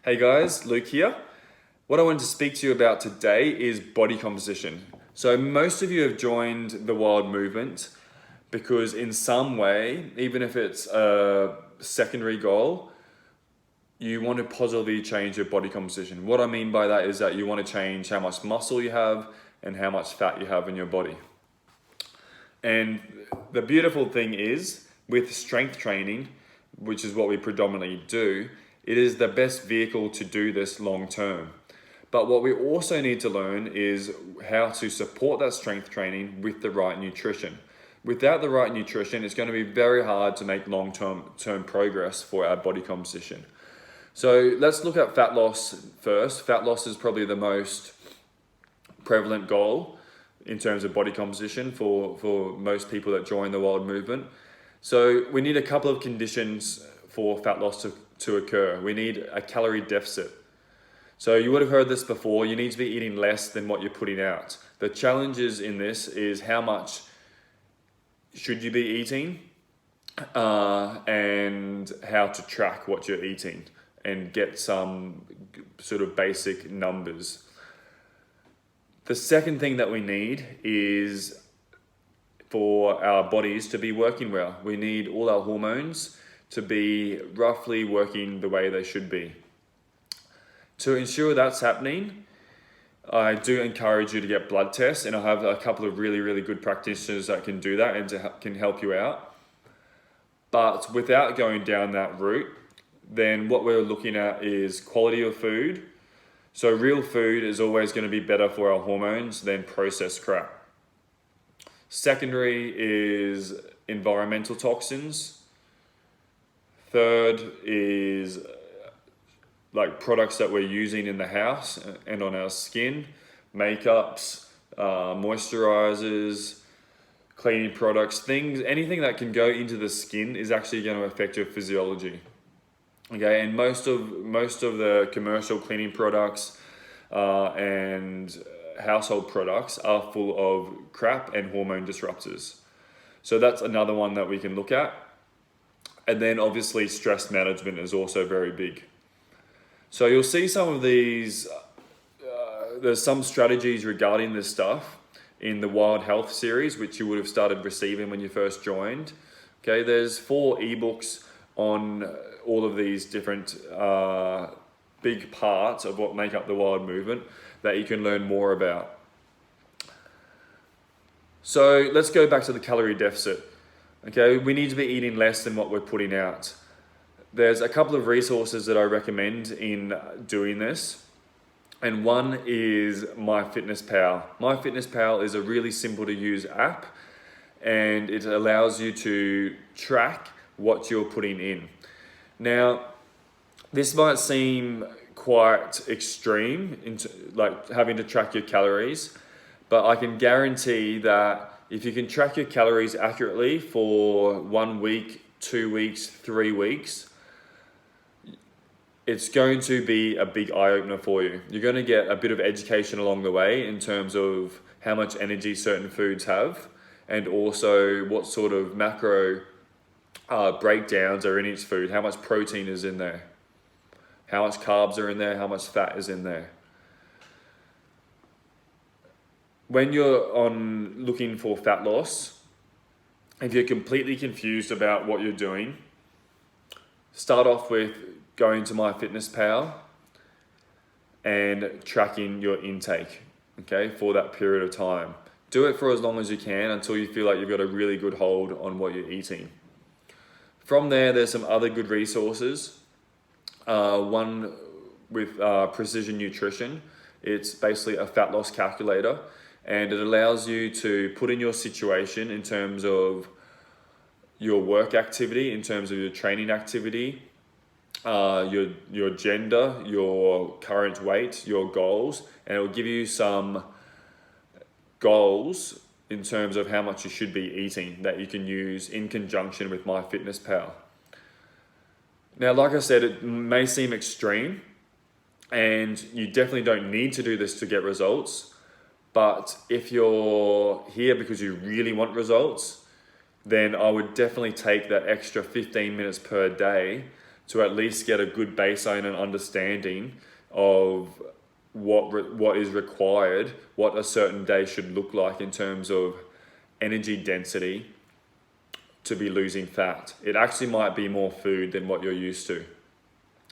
Hey guys, Luke here. What I wanted to speak to you about today is body composition. So most of you have joined the Wild Movement because in some way, even if it's a secondary goal, you want to positively change your body composition. What I mean by that is that you want to change how much muscle you have and how much fat you have in your body. And the beautiful thing is with strength training, which is what we predominantly do, it is the best vehicle to do this long term. But what we also need to learn is how to support that strength training with the right nutrition. Without the right nutrition, it's going to be very hard to make long-term progress for our body composition. So let's look at fat loss first. Fat loss is probably the most prevalent goal in terms of body composition for most people that join the Wild Movement. So we need a couple of conditions for fat loss to occur. We need a calorie deficit. So you would have heard this before, you need to be eating less than what you're putting out. The challenges in this is how much should you be eating and how to track what you're eating and get some sort of basic numbers. The second thing that we need is for our bodies to be working well. We need all our hormones to be roughly working the way they should be. To ensure that's happening, I do encourage you to get blood tests, and I have a couple of really good practitioners that can do that and can help you out. But without going down that route, then what we're looking at is quality of food. So real food is always going to be better for our hormones than processed crap. Secondary is environmental toxins. Third is like products that we're using in the house and on our skin, makeups, moisturizers, cleaning products, anything that can go into the skin is actually going to affect your physiology. Okay, and most of the commercial cleaning products and household products are full of crap and hormone disruptors. So that's another one that we can look at. And then obviously stress management is also very big. So you'll see some of these, there's some strategies regarding this stuff in the Wild Health series, which you would have started receiving when you first joined. Okay, there's 4 ebooks on all of these different big parts of what make up the Wild Movement that you can learn more about. So let's go back to the calorie deficit. Okay, we need to be eating less than what we're putting out. There's a couple of resources that I recommend in doing this. And one is MyFitnessPal. MyFitnessPal is a really simple to use app, and it allows you to track what you're putting in. Now, this might seem quite extreme, like having to track your calories, but I can guarantee that if you can track your calories accurately for 1 week, 2 weeks, 3 weeks, it's going to be a big eye-opener for you. You're going to get a bit of education along the way in terms of how much energy certain foods have and also what sort of macro breakdowns are in each food, how much protein is in there, how much carbs are in there, how much fat is in there. When you're looking for fat loss, if you're completely confused about what you're doing, start off with going to MyFitnessPal and tracking your intake, okay, for that period of time. Do it for as long as you can until you feel like you've got a really good hold on what you're eating. From there, there's some other good resources. One with Precision Nutrition. It's basically a fat loss calculator, and it allows you to put in your situation in terms of your work activity, in terms of your training activity, your gender, your current weight, your goals, and it will give you some goals in terms of how much you should be eating that you can use in conjunction with MyFitnessPal. Now, like I said, it may seem extreme, and you definitely don't need to do this to get results. But if you're here because you really want results, then I would definitely take that extra 15 minutes per day to at least get a good baseline and understanding of what is required, what a certain day should look like in terms of energy density to be losing fat. It actually might be more food than what you're used to,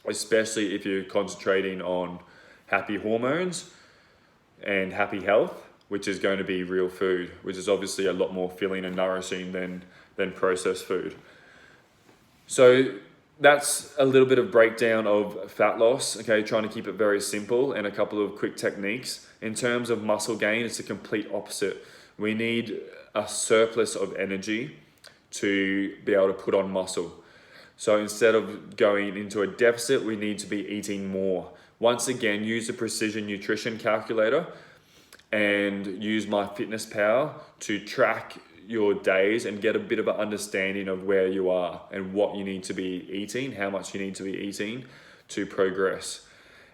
especially if you're concentrating on happy hormones and happy health, which is going to be real food, which is obviously a lot more filling and nourishing than processed food. So that's a little bit of breakdown of fat loss, okay, trying to keep it very simple and a couple of quick techniques. In terms of muscle gain, it's the complete opposite. We need a surplus of energy to be able to put on muscle. So instead of going into a deficit, we need to be eating more. Once again, use the Precision Nutrition Calculator and use MyFitnessPal to track your days and get a bit of an understanding of where you are and what you need to be eating, how much you need to be eating to progress.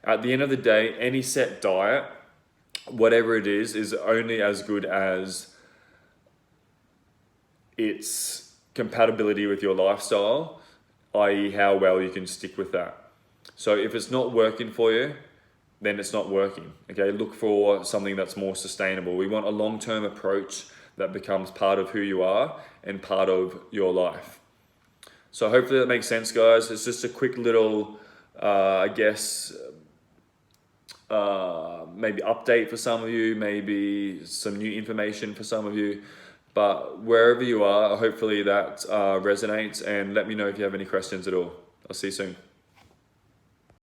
At the end of the day, any set diet, whatever it is only as good as its compatibility with your lifestyle, i.e. how well you can stick with that. So if it's not working for you, then it's not working. Okay, look for something that's more sustainable. We want a long-term approach that becomes part of who you are and part of your life. So hopefully that makes sense, guys. It's just a quick little, maybe update for some of you, maybe some new information for some of you. But wherever you are, hopefully that resonates, and let me know if you have any questions at all. I'll see you soon.